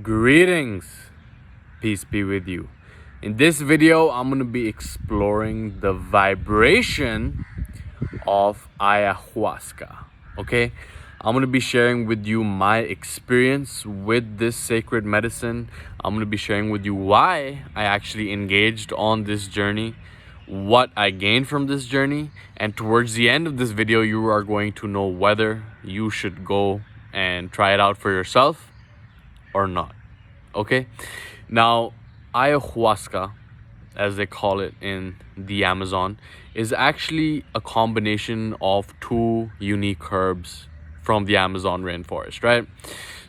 Greetings, peace be with you. In this video, I'm going to be exploring the vibration of ayahuasca. Okay, I'm going to be sharing with you my experience with this sacred medicine. I'm going to be sharing with you why I actually engaged on this journey, what I gained from this journey, and towards the end of this video, you are going to know whether you should go and try it out for yourself or not. Okay, now ayahuasca, as they call it in the Amazon, is actually a combination of two unique herbs from the Amazon rainforest, right?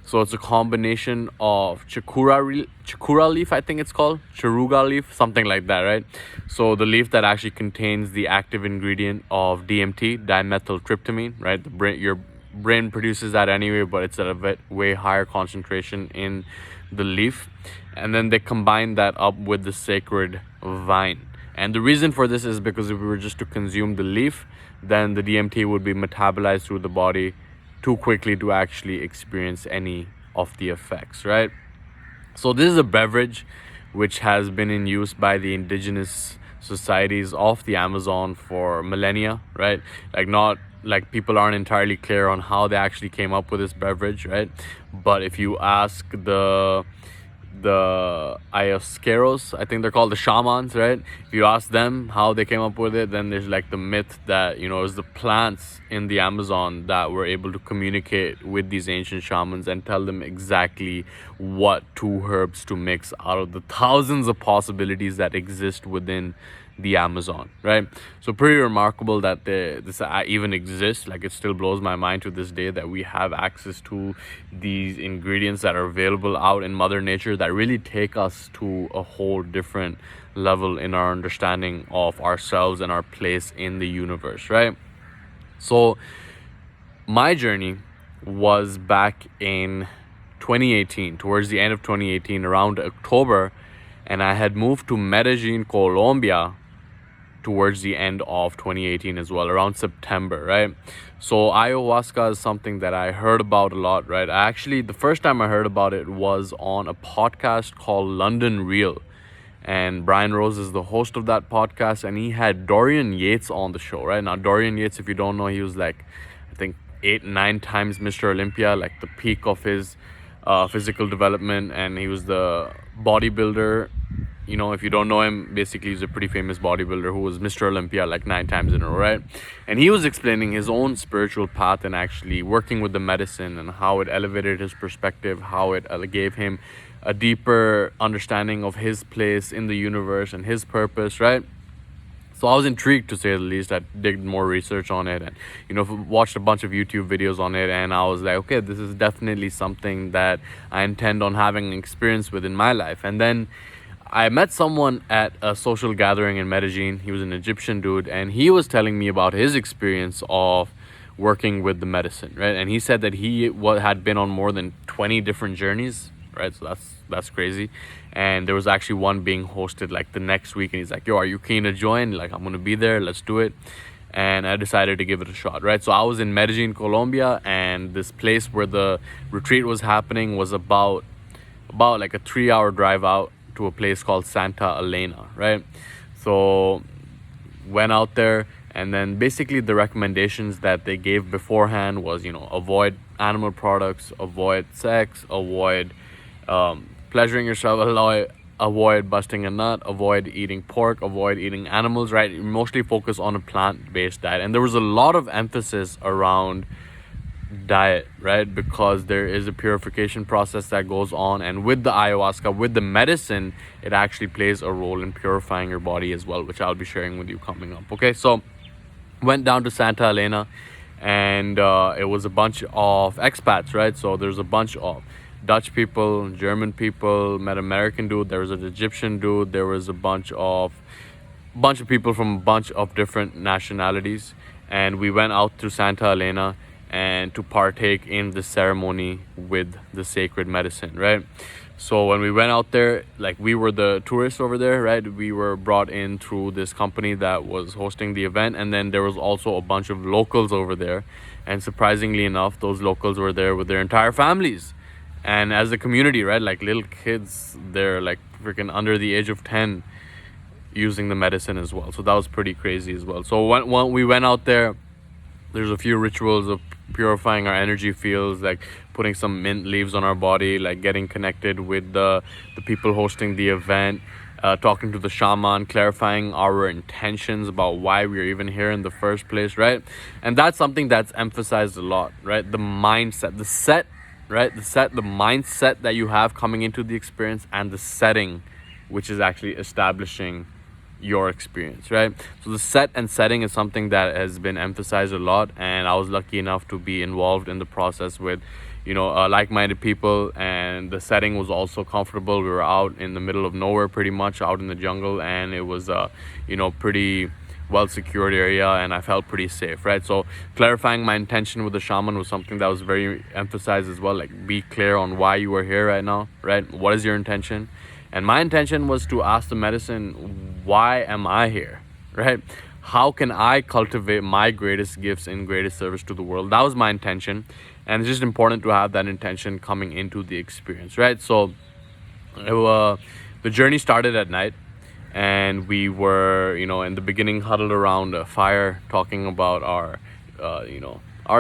So it's a combination of chakura leaf, I think it's called, charuga leaf, something like that, right? So the leaf that actually contains the active ingredient of DMT, dimethyltryptamine, right? Your brain produces that anyway, but it's at a way higher concentration in the leaf, and then they combine that up with the sacred vine. And the reason for this is because if we were just to consume the leaf, then the DMT would be metabolized through the body too quickly to actually experience any of the effects, right? So this is a beverage which has been in use by the indigenous societies of the Amazon for millennia, right? Like people aren't entirely clear on how they actually came up with this beverage, right? But if you ask the ayahuasqueros, I think they're called the shamans, right? If you ask them how they came up with it, then there's like the myth that, it was the plants in the Amazon that were able to communicate with these ancient shamans and tell them exactly what two herbs to mix out of the thousands of possibilities that exist within the Amazon, right? So pretty remarkable that this even exists. Like, it still blows my mind to this day that we have access to these ingredients that are available out in Mother Nature that really take us to a whole different level in our understanding of ourselves and our place in the universe, right? So my journey was back in 2018, towards the end of 2018, around October, and I had moved to Medellin, Colombia, towards the end of 2018 as well, around September, right? So ayahuasca is something that I heard about a lot, right? The first time I heard about it was on a podcast called London Real, and Brian Rose is the host of that podcast, and he had Dorian Yates on the show, right? Now Dorian Yates, if you don't know, he was like, I think 8-9 times Mr. Olympia, like the peak of his physical development, and he was the bodybuilder. If you don't know him, basically he's a pretty famous bodybuilder who was Mr. Olympia like 9 times in a row, right? And he was explaining his own spiritual path and actually working with the medicine and how it elevated his perspective, how it gave him a deeper understanding of his place in the universe and his purpose, right? So I was intrigued, to say the least. I did more research on it and, watched a bunch of YouTube videos on it. And I was like, okay, this is definitely something that I intend on having an experience with in my life. And then I met someone at a social gathering in Medellin. He was an Egyptian dude, and he was telling me about his experience of working with the medicine, right? And he said that he had been on more than 20 different journeys, right? So that's crazy. And there was actually one being hosted like the next week, and he's like, yo, are you keen to join? Like, I'm gonna be there, let's do it. And I decided to give it a shot, right? So I was in Medellin, Colombia, and this place where the retreat was happening was about like a 3-hour drive out to a place called Santa Elena, right? So went out there, and then basically the recommendations that they gave beforehand was, avoid animal products, avoid sex, avoid pleasuring yourself, avoid busting a nut, avoid eating pork, avoid eating animals, right? Mostly focus on a plant-based diet. And there was a lot of emphasis around diet, right? Because there is a purification process that goes on, and with the ayahuasca, with the medicine, it actually plays a role in purifying your body as well, which I'll be sharing with you coming up. Okay, so went down to Santa Elena, and it was a bunch of expats, right? So there's a bunch of Dutch people, German people, met American dude, there was an Egyptian dude, there was a bunch of people from a bunch of different nationalities, and we went out to Santa Elena and to partake in the ceremony with the sacred medicine, right? So when we went out there, like, we were the tourists over there, right? We were brought in through this company that was hosting the event, and then there was also a bunch of locals over there, and surprisingly enough, those locals were there with their entire families. and as a community, right, like little kids, they're like freaking under the age of 10 using the medicine as well. So that was pretty crazy as well. So when we went out there, there's a few rituals of purifying our energy fields, like putting some mint leaves on our body, like getting connected with the people hosting the event, talking to the shaman, clarifying our intentions about why we're even here in the first place, right? And that's something that's emphasized a lot, right? The mindset, the set, right? The mindset that you have coming into the experience, and the setting, which is actually establishing your experience, right? So the set and setting is something that has been emphasized a lot, and I was lucky enough to be involved in the process with like-minded people, and the setting was also comfortable. We were out in the middle of nowhere, pretty much out in the jungle, and it was pretty well secured area, and I felt pretty safe, right? So clarifying my intention with the shaman was something that was very emphasized as well. Like, be clear on why you are here right now, right? What is your intention? And my intention was to ask the medicine, why am I here, right? How can I cultivate my greatest gifts in greatest service to the world? That was my intention. And it's just important to have that intention coming into the experience, right? So the journey started at night, and we were, in the beginning huddled around a fire, talking about our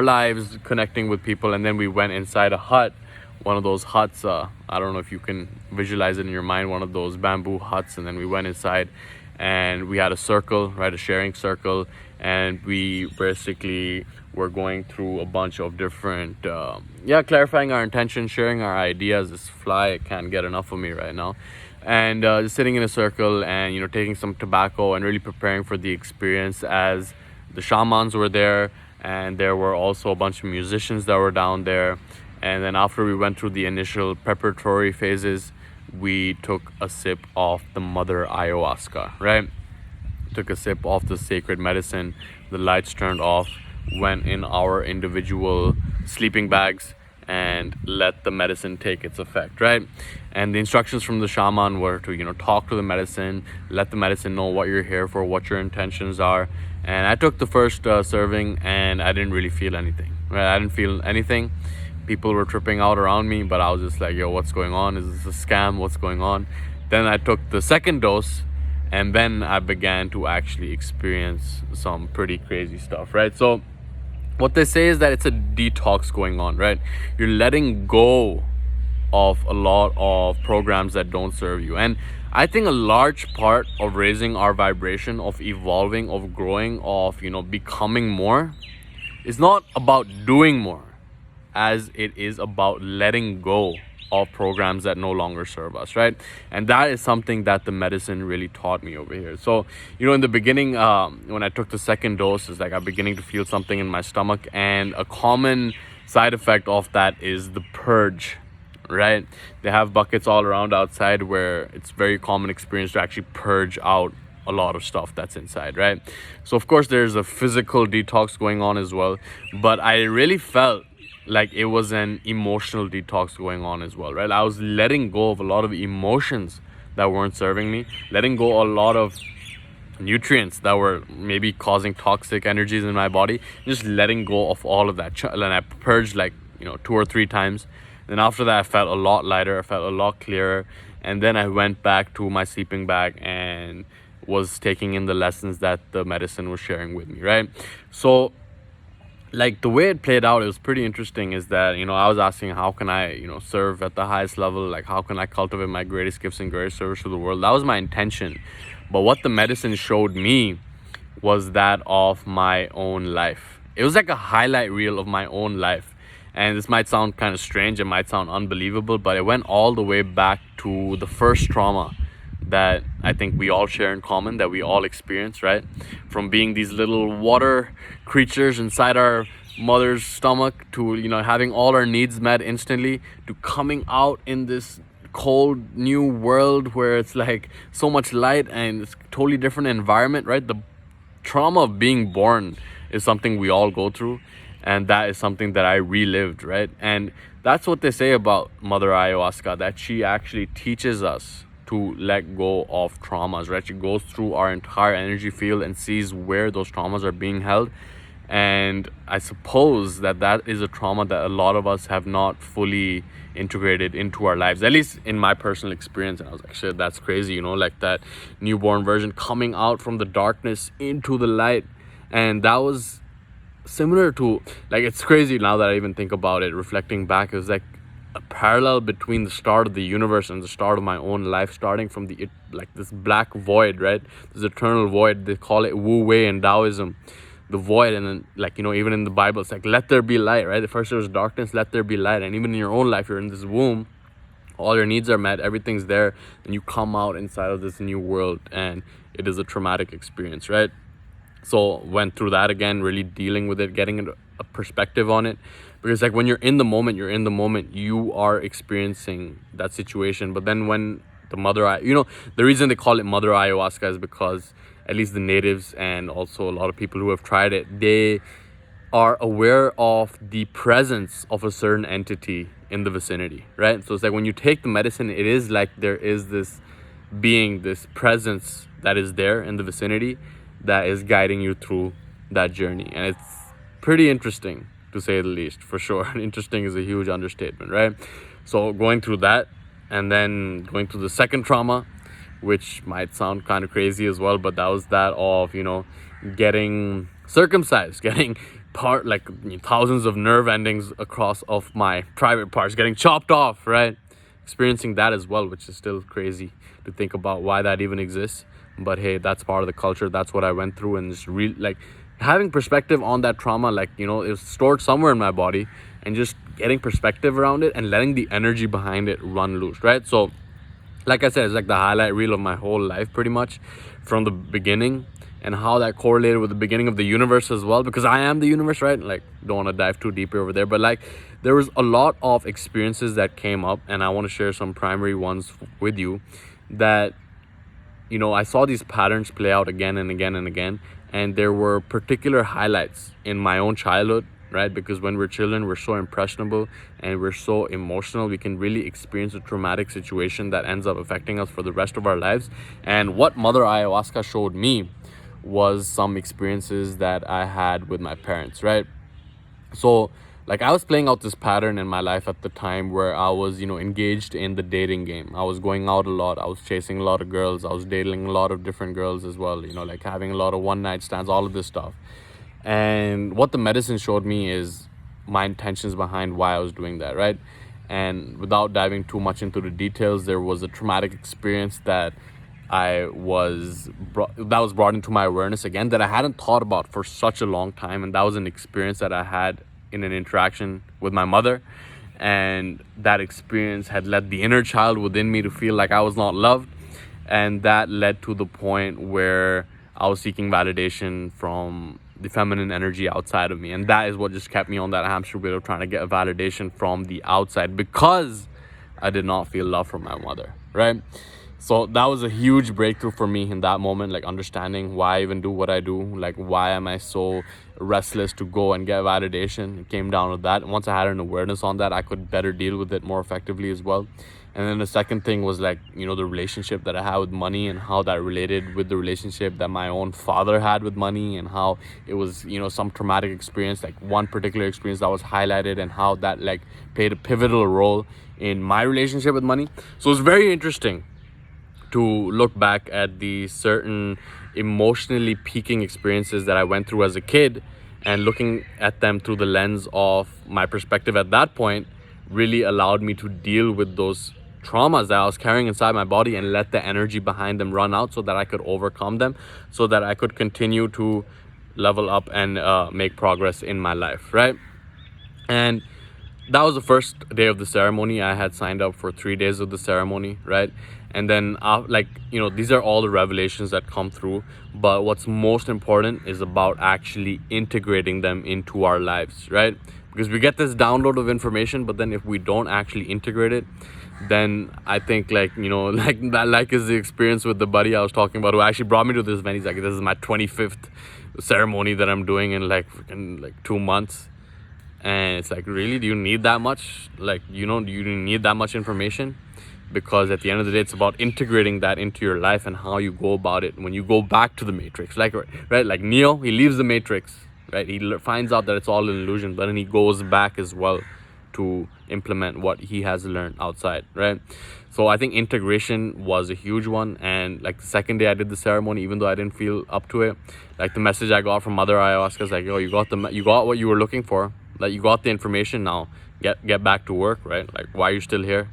lives, connecting with people. And then we went inside a hut, one of those huts, I don't know if you can visualize it in your mind, one of those bamboo huts. And then we went inside, and we had a circle, right, a sharing circle, and we basically were going through a bunch of different clarifying our intentions, sharing our ideas. This fly can't get enough of me right now. And just sitting in a circle and taking some tobacco and really preparing for the experience, as the shamans were there, and there were also a bunch of musicians that were down there. And then after we went through the initial preparatory phases, we took a sip of the mother ayahuasca, right? Took a sip of the sacred medicine. The lights turned off, went in our individual sleeping bags, and let the medicine take its effect, right? And the instructions from the shaman were to talk to the medicine, let the medicine know what you're here for, what your intentions are. And I took the first serving, and I didn't really feel anything, right? I didn't feel anything. People were tripping out around me, but I was just like, yo, what's going on? Is this a scam? What's going on? Then I took the second dose, and then I began to actually experience some pretty crazy stuff, right? So what they say is that it's a detox going on, right? You're letting go of a lot of programs that don't serve you. And I think a large part of raising our vibration, of evolving, of growing, of becoming more, is not about doing more, as it is about letting go of programs that no longer serve us, right? And that is something that the medicine really taught me over here. So in the beginning, when I took the second dose, it's like I'm beginning to feel something in my stomach, and a common side effect of that is the purge, right? They have buckets all around outside where it's very common experience to actually purge out a lot of stuff that's inside, right? So of course there's a physical detox going on as well, but I really felt like it was an emotional detox going on as well, right? I was letting go of a lot of emotions that weren't serving me, letting go a lot of nutrients that were maybe causing toxic energies in my body, just letting go of all of that. And I purged 2 or 3 times. Then after that, I felt a lot lighter, I felt a lot clearer. And then I went back to my sleeping bag and was taking in the lessons that the medicine was sharing with me, right? So the way it played out, it was pretty interesting, is that I was asking, how can I serve at the highest level, like how can I cultivate my greatest gifts and greatest service to the world? That was my intention. But what the medicine showed me was that of my own life. It was like a highlight reel of my own life. And this might sound kind of strange, it might sound unbelievable, but it went all the way back to the first trauma that I think we all share in common, that we all experience, right? From being these little water creatures inside our mother's stomach, to having all our needs met instantly, to coming out in this cold new world where it's like so much light and it's totally different environment, right? The trauma of being born is something we all go through, and that is something that I relived, right? And that's what they say about Mother Ayahuasca, that she actually teaches us to let go of traumas, right? She goes through our entire energy field and sees where those traumas are being held, And I suppose that is a trauma that a lot of us have not fully integrated into our lives, at least in my personal experience. And I was like, shit, that's crazy, like that newborn version coming out from the darkness into the light. And that was similar to, like, it's crazy now that I even think about it, reflecting back. It was like a parallel between the start of the universe and the start of my own life, starting from this black void, right? This eternal void. They call it Wu Wei in Taoism, the void. And then, even in the Bible, it's like, let there be light, right? First there was darkness, let there be light. And even in your own life, you're in this womb, all your needs are met, everything's there, and you come out inside of this new world, and it is a traumatic experience, right? So went through that again, really dealing with it, getting a perspective on it. Because like when you're in the moment, you are experiencing that situation. But then when the reason they call it mother ayahuasca is because at least the natives and also a lot of people who have tried it, they are aware of the presence of a certain entity in the vicinity, right? So it's like when you take the medicine, it is like there is this being, this presence that is there in the vicinity that is guiding you through that journey. And it's pretty interesting, to say the least, for sure. Interesting is a huge understatement, right? So going through that, and then going through the second trauma, which might sound kind of crazy as well, but that was that of, getting circumcised, getting thousands of nerve endings across of my private parts getting chopped off, right? Experiencing that as well, which is still crazy to think about why that even exists. But hey, that's part of the culture. That's what I went through. And just having perspective on that trauma, it was stored somewhere in my body, and just getting perspective around it and letting the energy behind it run loose, right? So like I said, it's like the highlight reel of my whole life, pretty much, from the beginning, and how that correlated with the beginning of the universe as well, because I am the universe, right? Don't want to dive too deep over there, but there was a lot of experiences that came up, and I want to share some primary ones with you that I saw these patterns play out again and again and again. And there were particular highlights in my own childhood, right? Because when we're children, we're so impressionable and we're so emotional. We can really experience a traumatic situation that ends up affecting us for the rest of our lives. And what Mother Ayahuasca showed me was some experiences that I had with my parents, right? So I was playing out this pattern in my life at the time where I was, engaged in the dating game. I was going out a lot. I was chasing a lot of girls. I was dating a lot of different girls as well, having a lot of one night stands, all of this stuff. And what the medicine showed me is my intentions behind why I was doing that, right? And without diving too much into the details, there was a traumatic experience that was brought into my awareness again that I hadn't thought about for such a long time. And that was an experience that I had in an interaction with my mother, and that experience had led the inner child within me to feel like I was not loved, and that led to the point where I was seeking validation from the feminine energy outside of me. And that is what just kept me on that hamster wheel of trying to get a validation from the outside, because I did not feel love from my mother, right? So that was a huge breakthrough for me in that moment, understanding why I even do what I do, why am I so restless to go and get validation. It came down to that. And once I had an awareness on that, I could better deal with it more effectively as well. And then the second thing was the relationship that I had with money, and how that related with the relationship that my own father had with money, and how it was, some traumatic experience, one particular experience that was highlighted, and how that played a pivotal role in my relationship with money. So it's very interesting to look back at the certain emotionally peaking experiences that I went through as a kid, and looking at them through the lens of my perspective at that point really allowed me to deal with those traumas that I was carrying inside my body, and let the energy behind them run out so that I could overcome them, so that I could continue to level up and make progress in my life, right? And that was the first day of the ceremony. I had signed up for 3 days of the ceremony, right? And then these are all the revelations that come through, but what's most important is about actually integrating them into our lives, right? Because we get this download of information, but then if we don't actually integrate it, then I think that is the experience with the buddy I was talking about, who actually brought me to this event. He's like, this is my 25th ceremony that I'm doing in freaking 2 months. And it's really, do you need that much? Do you need that much information? Because at the end of the day, it's about integrating that into your life and how you go about it when you go back to the matrix. Right? Neo, he leaves the matrix, right? He finds out that it's all an illusion, but then he goes back as well to implement what he has learned outside, right? So I think integration was a huge one. And like the second day I did the ceremony, even though I didn't feel up to it, like the message I got from Mother Ayahuasca is like, yo, you got what you were looking for, like you got the information, now get back to work, right? Like, why are you still here?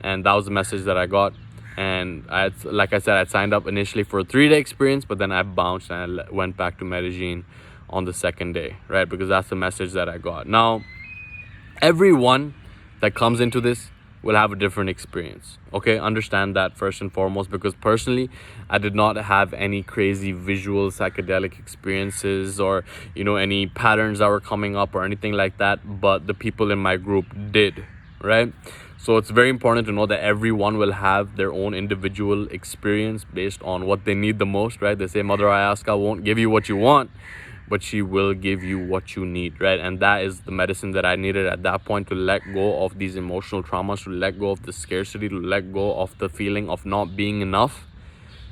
And that was the message that I got. And like I said, I signed up initially for a 3-day experience, but then I bounced and I went back to Medellin on the second day, right? Because that's the message that I got. Now, everyone that comes into this will have a different experience, okay? Understand that first and foremost, because personally I did not have any crazy visual psychedelic experiences or any patterns that were coming up or anything like that, but the people in my group did, right? So it's very important to know that everyone will have their own individual experience based on what they need the most, right? They say Mother Ayahuasca won't give you what you want, but she will give you what you need, right? And that is the medicine that I needed at that point, to let go of these emotional traumas, to let go of the scarcity, to let go of the feeling of not being enough,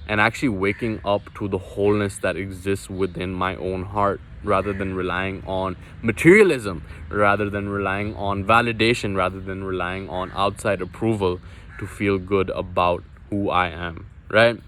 and actually waking up to the wholeness that exists within my own heart, rather than relying on materialism, rather than relying on validation, rather than relying on outside approval to feel good about who I am, right?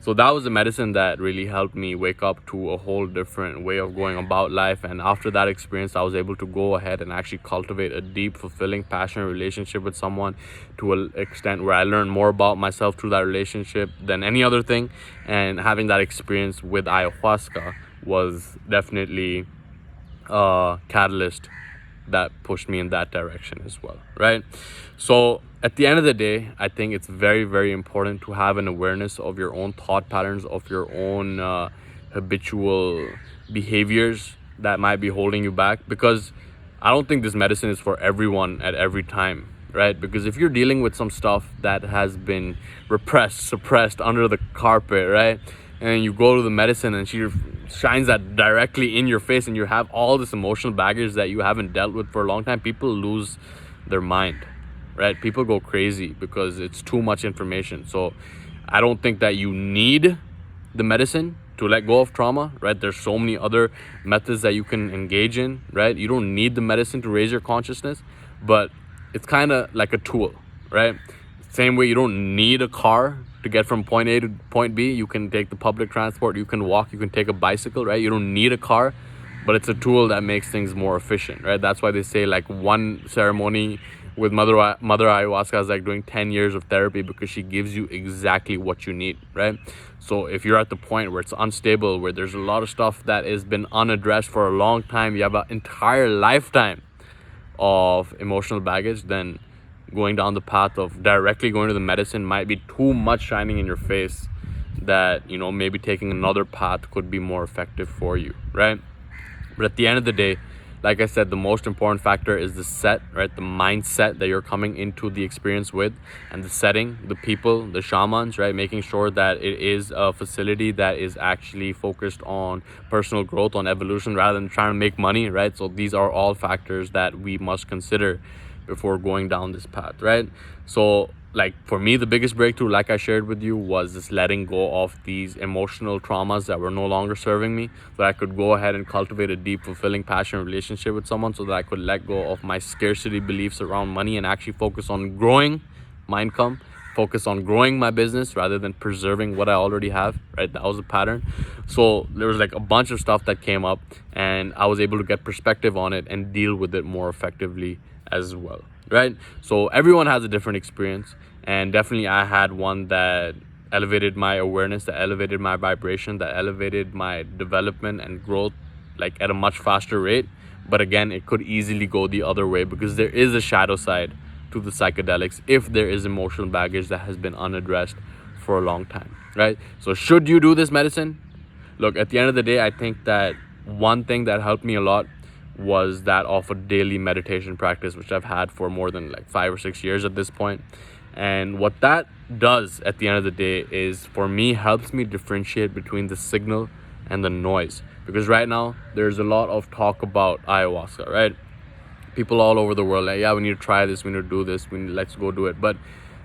So that was the medicine that really helped me wake up to a whole different way of going about life. And after that experience, I was able to go ahead and actually cultivate a deep, fulfilling, passionate relationship with someone, to an extent where I learned more about myself through that relationship than any other thing. And having that experience with ayahuasca was definitely a catalyst that pushed me in that direction as well, right? So at the end of the day, I think it's very, very important to have an awareness of your own thought patterns, of your own habitual behaviors that might be holding you back, because I don't think this medicine is for everyone at every time, right? Because if you're dealing with some stuff that has been repressed, suppressed under the carpet, right, and you go to the medicine and she shines that directly in your face, and you have all this emotional baggage that you haven't dealt with for a long time, people lose their mind, right? People go crazy because it's too much information. So I don't think that you need the medicine to let go of trauma, right? There's so many other methods that you can engage in, right? You don't need the medicine to raise your consciousness, but it's kind of like a tool, right? Same way you don't need a car to get from point A to point B. You can take the public transport, you can walk, you can take a bicycle, right? You don't need a car, but it's a tool that makes things more efficient, right? That's why they say like one ceremony with Mother Ayahuasca is like doing 10 years of therapy, because she gives you exactly what you need, right? So if you're at the point where it's unstable, where there's a lot of stuff that has been unaddressed for a long time, you have an entire lifetime of emotional baggage, then going down the path of directly going to the medicine might be too much shining in your face, that maybe taking another path could be more effective for you, right? But at the end of the day, like I said, the most important factor is the set, right? The mindset that you're coming into the experience with, and the setting, the people, the shamans, right? Making sure that it is a facility that is actually focused on personal growth, on evolution, rather than trying to make money, right? So these are all factors that we must consider before going down this path, right? So like for me, the biggest breakthrough, like I shared with you, was this letting go of these emotional traumas that were no longer serving me, so that I could go ahead and cultivate a deep, fulfilling, passionate relationship with someone, so that I could let go of my scarcity beliefs around money and actually focus on growing my income, focus on growing my business rather than preserving what I already have, right? That was a pattern. So there was like a bunch of stuff that came up, and I was able to get perspective on it and deal with it more effectively as well, right? So everyone has a different experience, and definitely I had one that elevated my awareness, that elevated my vibration, that elevated my development and growth like at a much faster rate. But again, it could easily go the other way, because there is a shadow side to the psychedelics if there is emotional baggage that has been unaddressed for a long time, right? So should you do this medicine? Look, at the end of the day, I think that one thing that helped me a lot was that of a daily meditation practice, which I've had for more than like 5 or 6 years at this point. And what that does at the end of the day is, for me, helps me differentiate between the signal and the noise. Because right now there's a lot of talk about ayahuasca, right? People all over the world like, yeah, we need to try this, we need to do this, let's go do it. But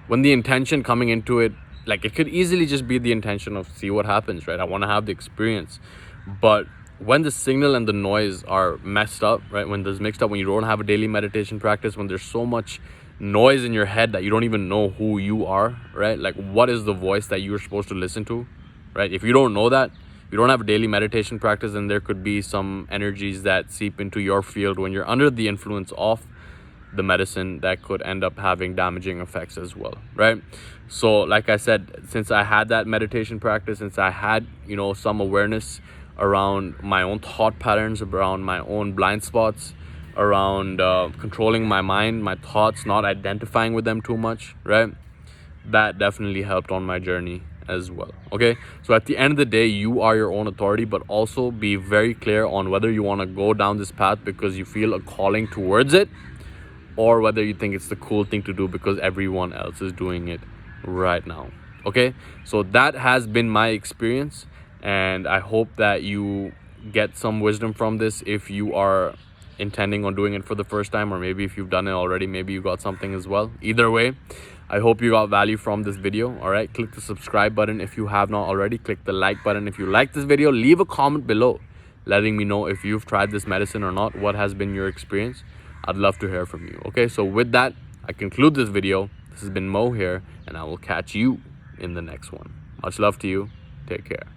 when the intention coming into it, like, it could easily just be the intention of see what happens, right? I want to have the experience. But when the signal and the noise are messed up, right? When there's mixed up, when you don't have a daily meditation practice, when there's so much noise in your head that you don't even know who you are, right? Like, what is the voice that you're supposed to listen to, right? If you don't know that, you don't have a daily meditation practice, then there could be some energies that seep into your field when you're under the influence of the medicine that could end up having damaging effects as well, right? So like I said, since I had that meditation practice, since I had, some awareness around my own thought patterns, around my own blind spots, around controlling my mind, my thoughts, not identifying with them too much, right? That definitely helped on my journey as well. Okay, so at the end of the day, you are your own authority, but also be very clear on whether you want to go down this path because you feel a calling towards it, or whether you think it's the cool thing to do because everyone else is doing it right now. Okay, so that has been my experience, and I hope that you get some wisdom from this if you are intending on doing it for the first time, or maybe if you've done it already, maybe you got something as well. Either way, I hope you got value from this video. All right, click the subscribe button if you have not already. Click the like button if you like this video. Leave a comment below letting me know if you've tried this medicine or not. What has been your experience? I'd love to hear from you. Okay, so with that, I conclude this video. This has been Mo here, and I will catch you in the next one. Much love to you. Take care.